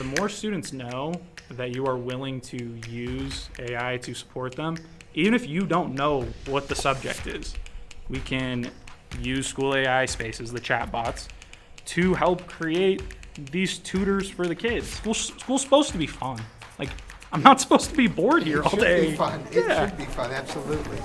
the more students know that you are willing to use AI to support them, even if you don't know what the subject is, we can use SchoolAI spaces, the chatbots, to help create these tutors for the kids. School's supposed to be fun. Like, I'm not supposed to be bored here all day. It should be fun. It should be fun, absolutely.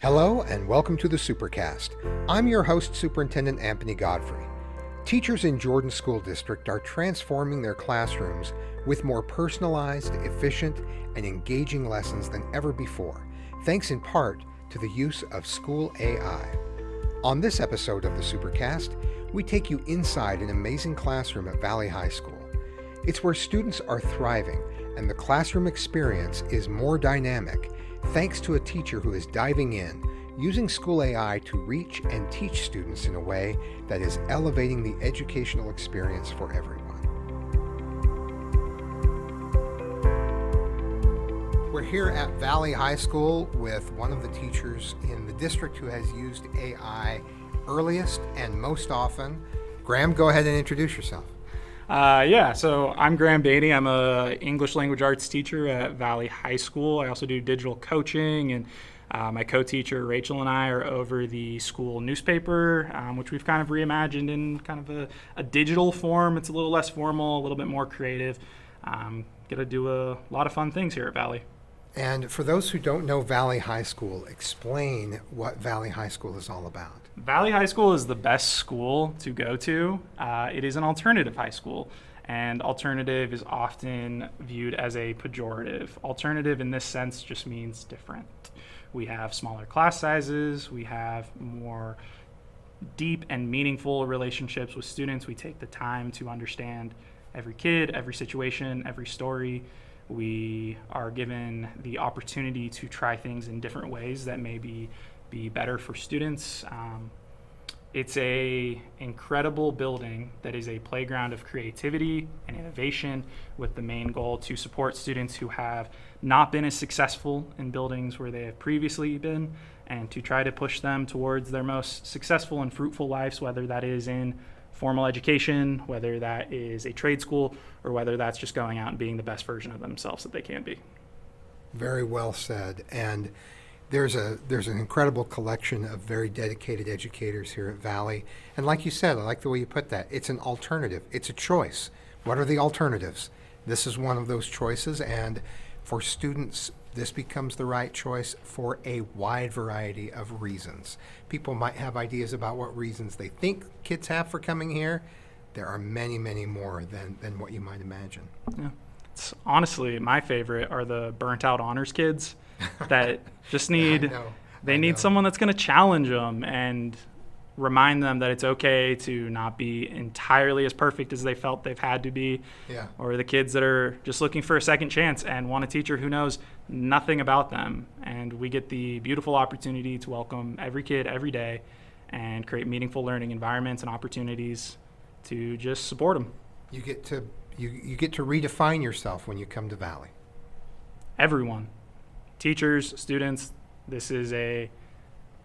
Hello and welcome to the Supercast. I'm your host, Superintendent Anthony Godfrey. Teachers in Jordan School District are transforming their classrooms with more personalized, efficient, and engaging lessons than ever before, thanks in part to the use of SchoolAI. On this episode of the Supercast, we take you inside an amazing classroom at Valley High School. It's where students are thriving and the classroom experience is more dynamic thanks to a teacher who is diving in, using SchoolAI to reach and teach students in a way that is elevating the educational experience for everyone. We're here at Valley High School with one of the teachers in the district who has used AI earliest and most often. Graham, go ahead and introduce yourself. So I'm Graham Beatty. I'm a English language arts teacher at Valley High School. I also do digital coaching, and my co-teacher Rachel and I are over the school newspaper, which we've kind of reimagined in kind of a digital form. It's a little less formal, a little bit more creative. Get to do a lot of fun things here at Valley. And for those who don't know Valley High School, explain what Valley High School is all about. Valley High School is the best school to go to. It is an alternative high school, and alternative is often viewed as a pejorative. Alternative in this sense just means different. We have smaller class sizes, we have more deep and meaningful relationships with students. We take the time to understand every kid, every situation, every story. We are given the opportunity to try things in different ways that may be better for students. It's a incredible building that is a playground of creativity and innovation, with the main goal to support students who have not been as successful in buildings where they have previously been, and to try to push them towards their most successful and fruitful lives, whether that is in formal education, whether that is a trade school, or whether that's just going out and being the best version of themselves that they can be. Very well said. And there's an incredible collection of very dedicated educators here at Valley. And like you said, I like the way you put that. It's an alternative. It's a choice. What are the alternatives? This is one of those choices. And for students, this becomes the right choice for a wide variety of reasons. People might have ideas about what reasons they think kids have for coming here. There are many, many more than what you might imagine. Yeah. It's honestly, my favorite are the burnt out honors kids that just need, they need someone that's going to challenge them and remind them that it's okay to not be entirely as perfect as they felt they've had to be. Yeah. Or the kids that are just looking for a second chance and want a teacher who knows nothing about them. And we get the beautiful opportunity to welcome every kid every day and create meaningful learning environments and opportunities to just support them. You get to redefine yourself when you come to Valley. Everyone, teachers, students, it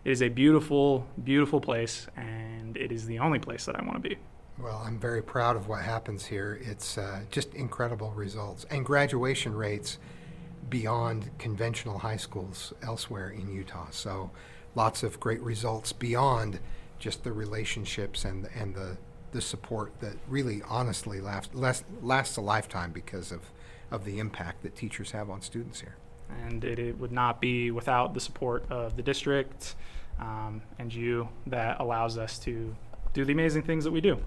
is a beautiful, beautiful place, and it is the only place that I want to be. Well, I'm very proud of what happens here. It's just incredible results and graduation rates beyond conventional high schools elsewhere in Utah. So lots of great results beyond just the relationships and the support that really honestly lasts a lifetime because of the impact that teachers have on students here. And it would not be without the support of the district and you that allows us to do the amazing things that we do.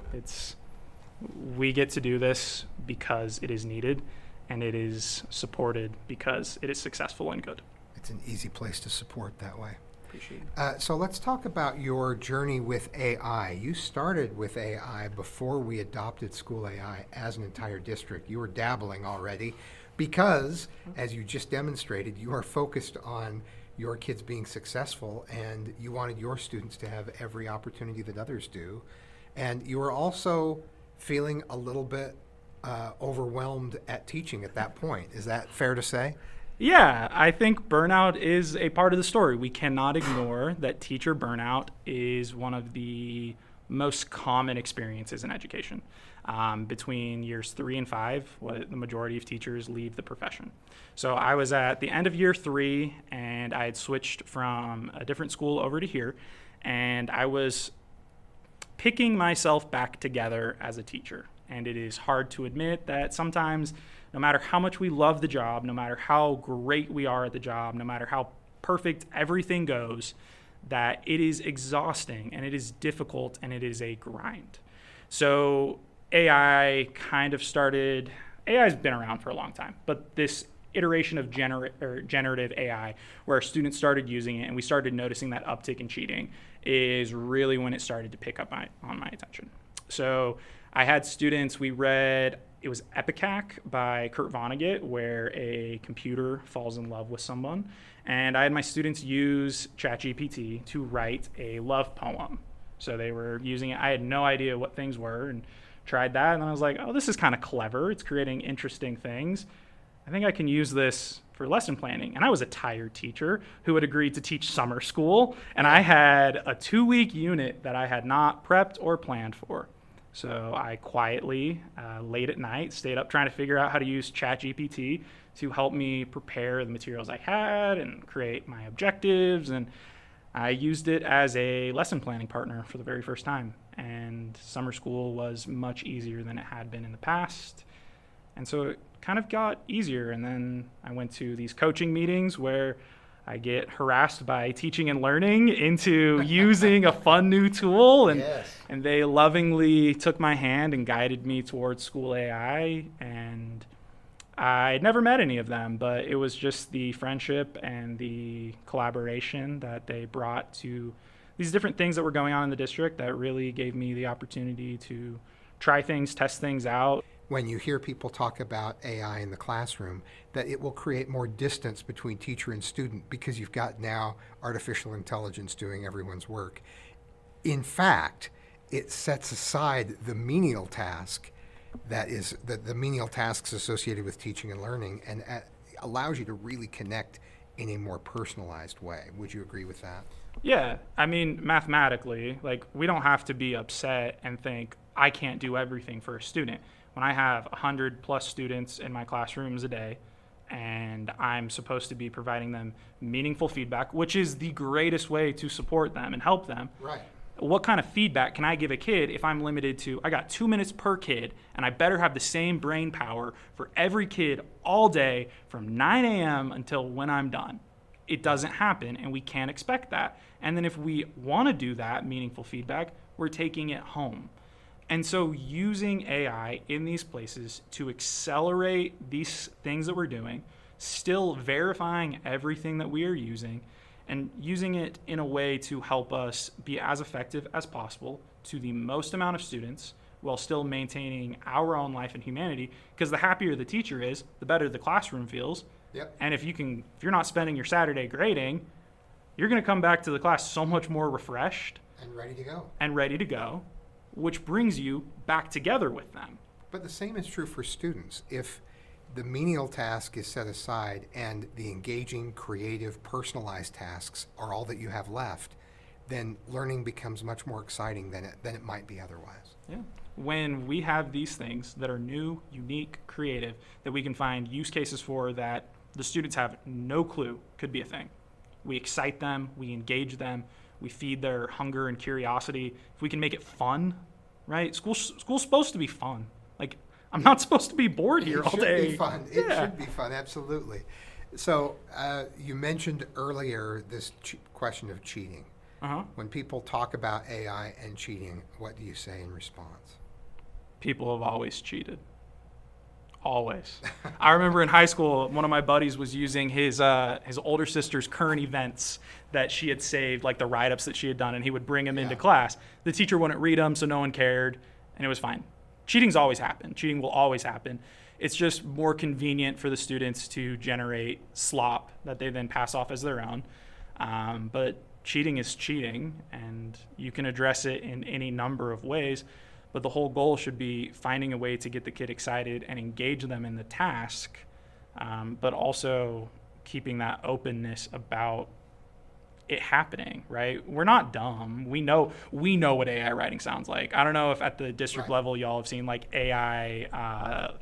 We get to do this because it is needed, and it is supported because it is successful and good. It's an easy place to support that way. Appreciate it. So let's talk about your journey with AI. You started with AI before we adopted SchoolAI as an entire district. You were dabbling already because, as you just demonstrated, you are focused on your kids being successful, and you wanted your students to have every opportunity that others do. And you were also feeling a little bit overwhelmed at teaching at that point. Is that fair to say? Yeah, I think burnout is a part of the story. We cannot ignore that teacher burnout is one of the most common experiences in education. Between years 3 and 5, what the majority of teachers leave the profession. So I was at the end of year 3, and I had switched from a different school over to here, and I was picking myself back together as a teacher. And it is hard to admit that sometimes, no matter how much we love the job, no matter how great we are at the job, no matter how perfect everything goes, that it is exhausting and it is difficult and it is a grind. So AI has been around for a long time, but this iteration of generative AI, where students started using it and we started noticing that uptick in cheating, is really when it started to pick up on my attention. So I had students, we read, it was Epicac by Kurt Vonnegut, where a computer falls in love with someone. And I had my students use ChatGPT to write a love poem. So they were using it. I had no idea what things were and tried that. And then I was like, oh, this is kind of clever. It's creating interesting things. I think I can use this for lesson planning. And I was a tired teacher who had agreed to teach summer school. And I had a 2-week unit that I had not prepped or planned for. So I quietly, late at night, stayed up trying to figure out how to use ChatGPT to help me prepare the materials I had and create my objectives. And I used it as a lesson planning partner for the very first time. And summer school was much easier than it had been in the past. And so it kind of got easier. And then I went to these coaching meetings where I get harassed by teaching and learning into using a fun new tool. And, Yes. and they lovingly took my hand and guided me towards SchoolAI. And I never met any of them, but it was just the friendship and the collaboration that they brought to these different things that were going on in the district that really gave me the opportunity to try things, test things out. When you hear people talk about AI in the classroom, that it will create more distance between teacher and student because you've got now artificial intelligence doing everyone's work. In fact, it sets aside the menial task that is the menial tasks associated with teaching and learning, and allows you to really connect in a more personalized way. Would you agree with that? Yeah, I mean, mathematically, like, we don't have to be upset and think, I can't do everything for a student. When I have 100 plus students in my classrooms a day, and I'm supposed to be providing them meaningful feedback, which is the greatest way to support them and help them. Right. What kind of feedback can I give a kid if I'm limited to, I got 2 minutes per kid, and I better have the same brain power for every kid all day from 9 a.m. until when I'm done? It doesn't happen, and we can't expect that. And then if we want to do that meaningful feedback, we're taking it home. And so using AI in these places to accelerate these things that we're doing, still verifying everything that we are using, and using it in a way to help us be as effective as possible to the most amount of students while still maintaining our own life and humanity. Because the happier the teacher is, the better the classroom feels. Yep. And if you're not spending your Saturday grading, you're going to come back to the class so much more refreshed And ready to go. Which brings you back together with them. But the same is true for students. If the menial task is set aside and the engaging, creative, personalized tasks are all that you have left, then learning becomes much more exciting than it might be otherwise. Yeah. When we have these things that are new, unique, creative, that we can find use cases for that the students have no clue could be a thing. We excite them, we engage them, we feed their hunger and curiosity. If we can make it fun, right? School's supposed to be fun. Like, I'm not supposed to be bored here all day. It should be fun. It should be fun, absolutely. So you mentioned earlier this question of cheating. Uh-huh. When people talk about AI and cheating, what do you say in response? People have always cheated. Always. I remember in high school, one of my buddies was using his older sister's current events that she had saved, like the write-ups that she had done, and he would bring them into class. The teacher wouldn't read them, so no one cared, and it was fine. Cheating's always happened. Cheating will always happen. It's just more convenient for the students to generate slop that they then pass off as their own. But cheating is cheating, and you can address it in any number of ways. but the whole goal should be finding a way to get the kid excited and engage them in the task, but also keeping that openness about it happening, right? We're not dumb. We know what AI writing sounds like. I don't know if at the district level y'all have seen like AI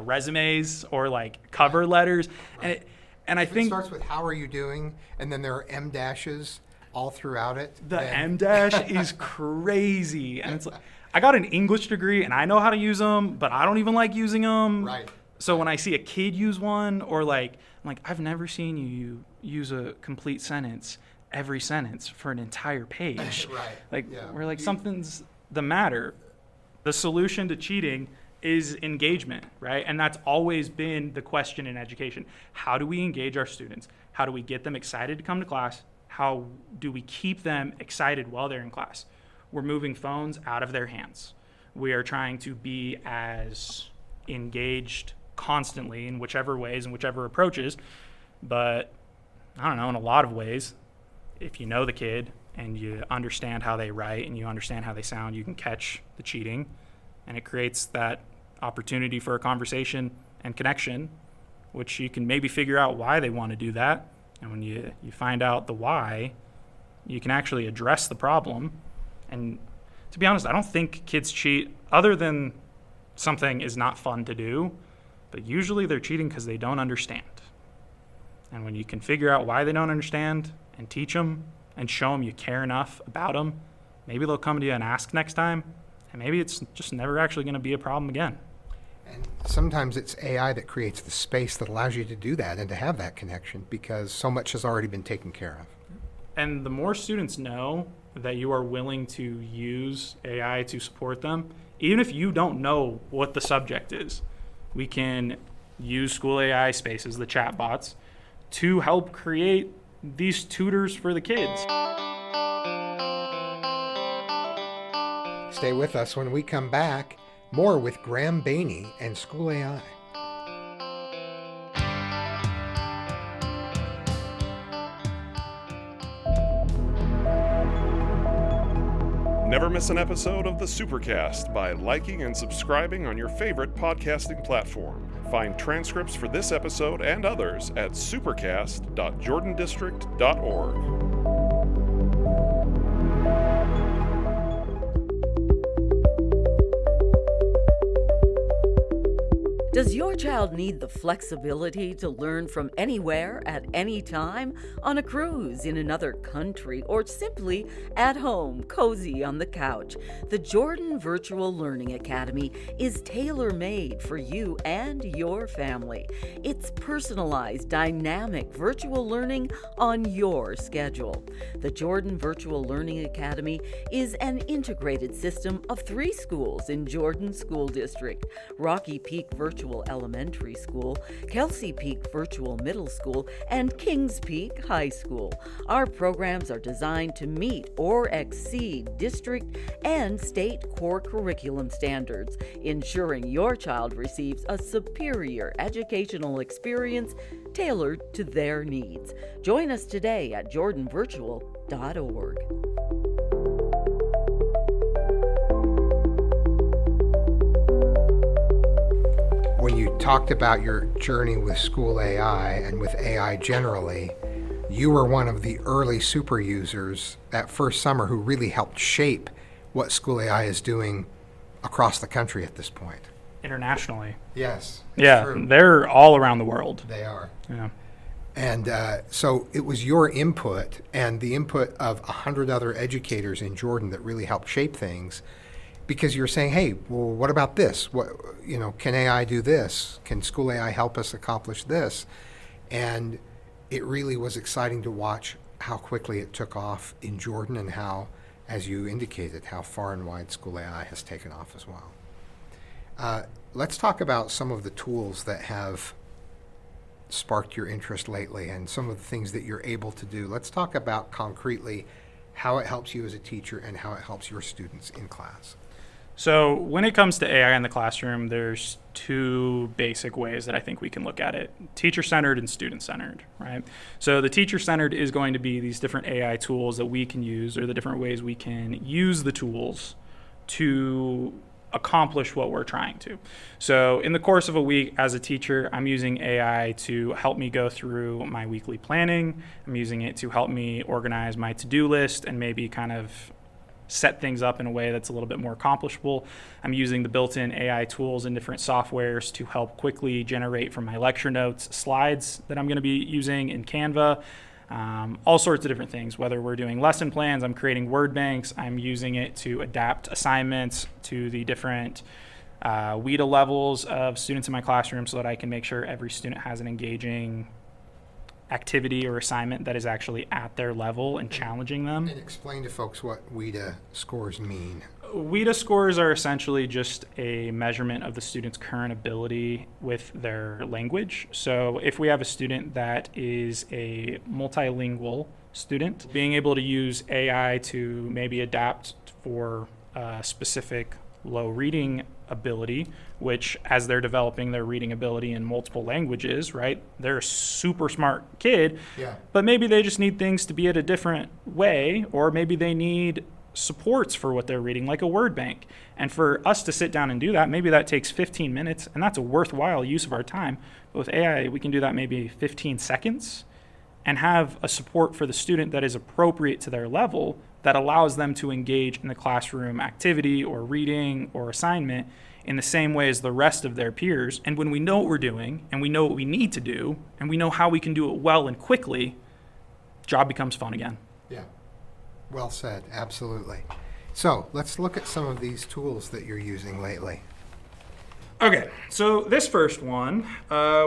resumes or like cover letters, and I think it starts with "How are you doing?" and then there are M dashes all throughout it. The M dash is crazy, and it's like, I got an English degree and I know how to use them, but I don't even like using them. Right. So when I see a kid use one, or like, I'm like, I've never seen you use a complete sentence, every sentence for an entire page. Right. Like, Yeah. we're like, something's the matter. The solution to cheating is engagement, right? And that's always been the question in education. How do we engage our students? How do we get them excited to come to class? How do we keep them excited while they're in class? We're moving phones out of their hands. We are trying to be as engaged constantly in whichever ways and whichever approaches. But I don't know, in a lot of ways, if you know the kid and you understand how they write and you understand how they sound, you can catch the cheating, and it creates that opportunity for a conversation and connection, which you can maybe figure out why they want to do that. And when you find out the why, you can actually address the problem. And to be honest, I don't think kids cheat other than something is not fun to do, but usually they're cheating because they don't understand. And when you can figure out why they don't understand and teach them and show them you care enough about them, maybe they'll come to you and ask next time, and maybe it's just never actually going to be a problem again. And sometimes it's AI that creates the space that allows you to do that and to have that connection, because so much has already been taken care of. And the more students know that you are willing to use AI to support them, even if you don't know what the subject is, we can use SchoolAI Spaces, the chatbots, to help create these tutors for the kids. Stay with us. When we come back, more with Graham Bainey and SchoolAI. Never miss an episode of the Supercast by liking and subscribing on your favorite podcasting platform. Find transcripts for this episode and others at supercast.jordandistrict.org. Does your child need the flexibility to learn from anywhere at any time, on a cruise in another country, or simply at home, cozy on the couch? The Jordan Virtual Learning Academy is tailor-made for you and your family. It's personalized, dynamic virtual learning on your schedule. The Jordan Virtual Learning Academy is an integrated system of 3 schools in Jordan School District: Rocky Peak Virtual Elementary School, Kelsey Peak Virtual Middle School, and Kings Peak High School. Our programs are designed to meet or exceed district and state core curriculum standards, ensuring your child receives a superior educational experience tailored to their needs. Join us today at jordanvirtual.org. When you talked about your journey with SchoolAI and with AI generally, you were one of the early super users that first summer who really helped shape what SchoolAI is doing across the country at this point. Internationally. Yes. Yeah, true. they're all around the world. They are. Yeah. And so it was your input and the input of 100 other educators in Jordan that really helped shape things, because you're saying, hey, well, what about this? What, can AI do this? Can SchoolAI help us accomplish this? And it really was exciting to watch how quickly it took off in Jordan, and how, as you indicated, how far and wide SchoolAI has taken off as well. Let's talk about some of the tools that have sparked your interest lately and some of the things that you're able to do. Let's talk about concretely how it helps you as a teacher and how it helps your students in class. So when it comes to AI in the classroom, there's 2 basic ways that I think we can look at it: teacher-centered and student-centered, right? So the teacher-centered is going to be these different AI tools that we can use, or the different ways we can use the tools to accomplish what we're trying to. So in the course of a week as a teacher, I'm using AI to help me go through my weekly planning. I'm using it to help me organize my to-do list and maybe kind of set things up in a way that's a little bit more accomplishable. I'm using the built-in AI tools and different softwares to help quickly generate from my lecture notes slides that I'm going to be using in Canva. All sorts of different things. Whether we're doing lesson plans, I'm creating word banks. I'm using it to adapt assignments to the different WIDA levels of students in my classroom so that I can make sure every student has an engaging activity or assignment that is actually at their level and challenging them. And explain to folks what WIDA scores mean. WIDA scores are essentially just a measurement of the student's current ability with their language. So if we have a student that is a multilingual student, being able to use AI to maybe adapt for a specific low reading ability, which as they're developing their reading ability in multiple languages, right? They're a super smart kid, but maybe they just need things to be at a different way, or maybe they need supports for what they're reading, like a word bank. And for us to sit down and do that, maybe that takes 15 minutes, and that's a worthwhile use of our time. But with AI, we can do that maybe 15 seconds and have a support for the student that is appropriate to their level that allows them to engage in the classroom activity or reading or assignment in the same way as the rest of their peers. And when we know what we're doing and we know what we need to do and we know how we can do it well and quickly, job becomes fun again. Yeah. Well said. Absolutely. So let's look at some of these tools that you're using lately. Okay, so this first one,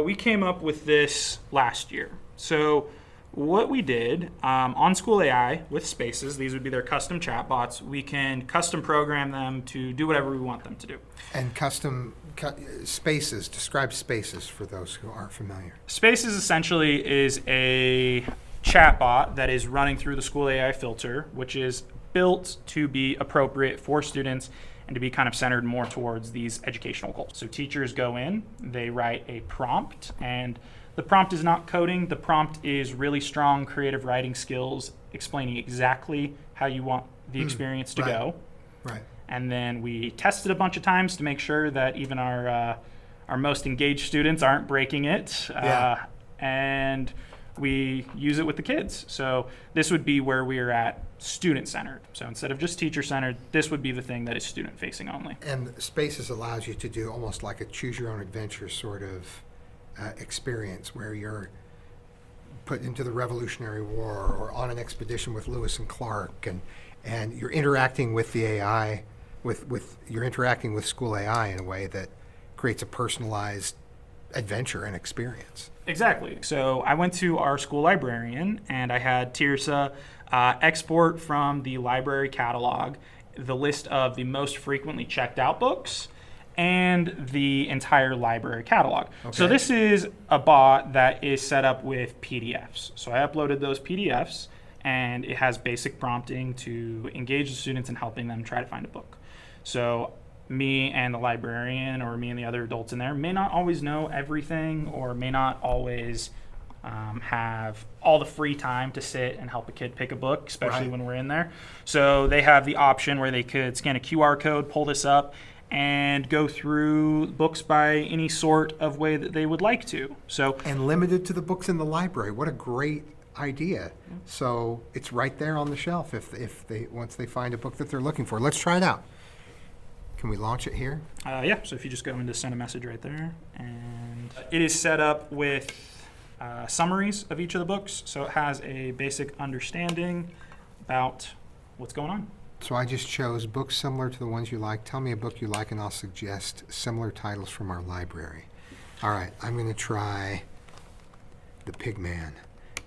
we came up with this last year. So what we did on SchoolAI with Spaces, these would be their custom chatbots. We can custom program them to do whatever we want them to do. And Spaces, describe Spaces for those who aren't familiar. Spaces essentially is a chatbot that is running through the SchoolAI filter, which is built to be appropriate for students and to be kind of centered more towards these educational goals. So teachers go in, they write a prompt, and the prompt is not coding. The prompt is really strong creative writing skills, explaining exactly how you want the experience to go. Right. And then we test it a bunch of times to make sure that even our most engaged students aren't breaking it. And we use it with the kids. So this would be where we are at student-centered. So instead of just teacher-centered, this would be the thing that is student-facing only. And Spaces allows you to do almost like a choose-your-own-adventure sort of experience where you're put into the Revolutionary War or on an expedition with Lewis and Clark, and you're interacting with the AI, you're interacting with SchoolAI in a way that creates a personalized adventure and experience. Exactly. So I went to our school librarian and I had Tirsa export from the library catalog the list of the most frequently checked out books and the entire library catalog. Okay. So this is a bot that is set up with PDFs. So I uploaded those PDFs and it has basic prompting to engage the students in helping them try to find a book. So me and the librarian or me and the other adults in there may not always know everything or may not always have all the free time to sit and help a kid pick a book, especially when we're in there. So they have the option where they could scan a QR code, pull this up, and go through books by any sort of way that they would like to. So and limited to the books in the library. What a great idea. So it's right there on the shelf if they once they find a book that they're looking for. Let's try it out. Can we launch it here? Yeah, so if you just go into send a message right there, and it is set up with summaries of each of the books, so it has a basic understanding about what's going on. So I just chose books similar to the ones you like. Tell me a book you like, and I'll suggest similar titles from our library. All right, I'm going to try The Pig Man.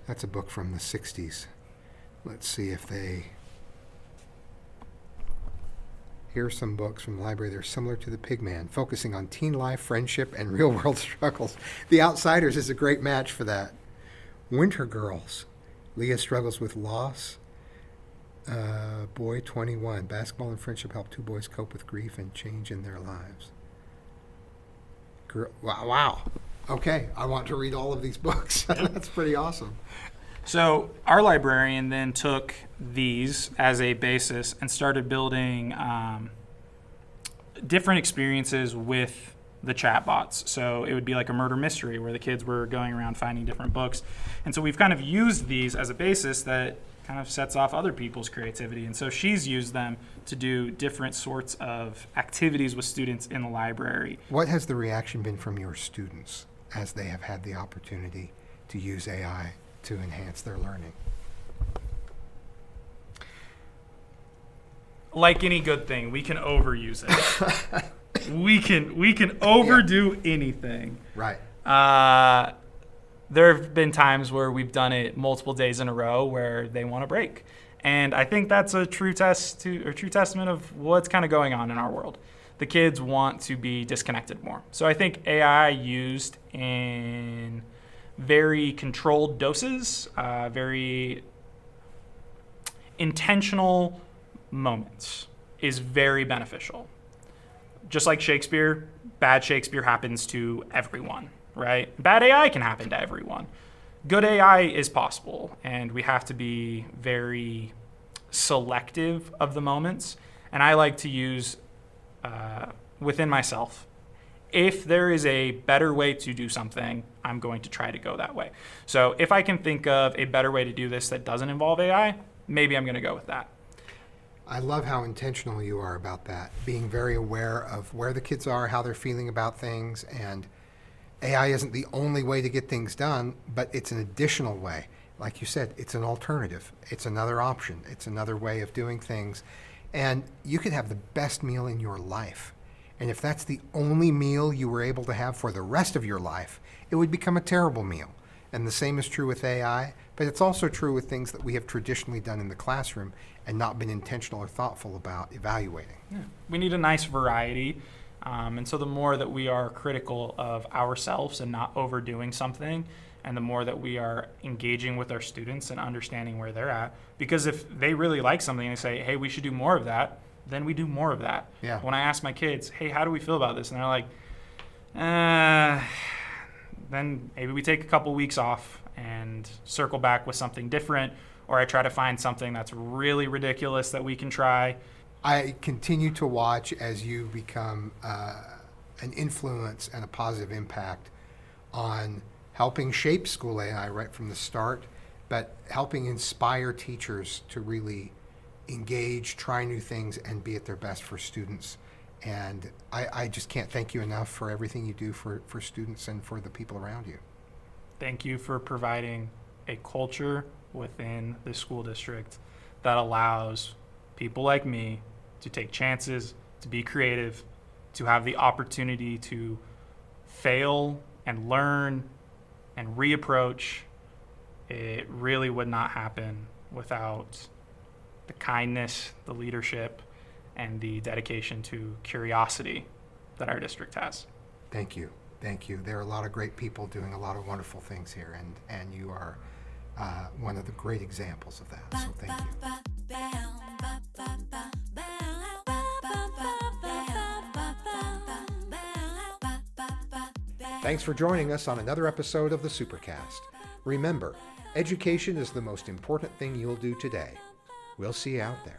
That's a book from the 60s. Let's see if they... Here are some books from the library. They're similar to The Pig Man, focusing on teen life, friendship, and real-world struggles. The Outsiders is a great match for that. Winter Girls. Leah struggles with loss. Boy 21. Basketball and friendship help two boys cope with grief and change in their lives. Wow. Okay, I want to read all of these books. That's pretty awesome. So our librarian then took these as a basis and started building different experiences with the chatbots. So it would be like a murder mystery where the kids were going around finding different books. And so we've kind of used these as a basis that kind of sets off other people's creativity. And so she's used them to do different sorts of activities with students in the library. What has the reaction been from your students as they have had the opportunity to use AI to enhance their learning? Like any good thing, we can overuse it. we can overdo anything. Right. There have been times where we've done it multiple days in a row where they want a break. And I think that's a true testament of what's kind of going on in our world. The kids want to be disconnected more. So I think AI used in very controlled doses, very intentional moments is very beneficial. Just like Shakespeare, bad Shakespeare happens to everyone, right? Bad AI can happen to everyone. Good AI is possible, and we have to be very selective of the moments. And I like to use within myself, if there is a better way to do something, I'm going to try to go that way. So if I can think of a better way to do this that doesn't involve AI, maybe I'm going to go with that. I love how intentional you are about that, being very aware of where the kids are, how they're feeling about things, and AI isn't the only way to get things done, but it's an additional way. Like you said, it's an alternative. It's another option. It's another way of doing things. And you could have the best meal in your life. And if that's the only meal you were able to have for the rest of your life, it would become a terrible meal. And the same is true with AI, but it's also true with things that we have traditionally done in the classroom and not been intentional or thoughtful about evaluating. Yeah. We need a nice variety. And so the more that we are critical of ourselves and not overdoing something, and the more that we are engaging with our students and understanding where they're at, because if they really like something and they say, hey, we should do more of that, then we do more of that. Yeah. When I ask my kids, hey, how do we feel about this? And they're like, then maybe we take a couple weeks off and circle back with something different, or I try to find something that's really ridiculous that we can try. I continue to watch as you become an influence and a positive impact on helping shape SchoolAI right from the start, but helping inspire teachers to really engage, try new things, and be at their best for students. And I just can't thank you enough for everything you do for students and for the people around you. Thank you for providing a culture within the school district that allows people like me to take chances, to be creative, to have the opportunity to fail and learn and reapproach. It really would not happen without the kindness, the leadership, and the dedication to curiosity that our district has. Thank you. Thank you. There are a lot of great people doing a lot of wonderful things here, and you are one of the great examples of that. So thank you. Thanks for joining us on another episode of the Supercast. Remember, education is the most important thing you'll do today. We'll see you out there.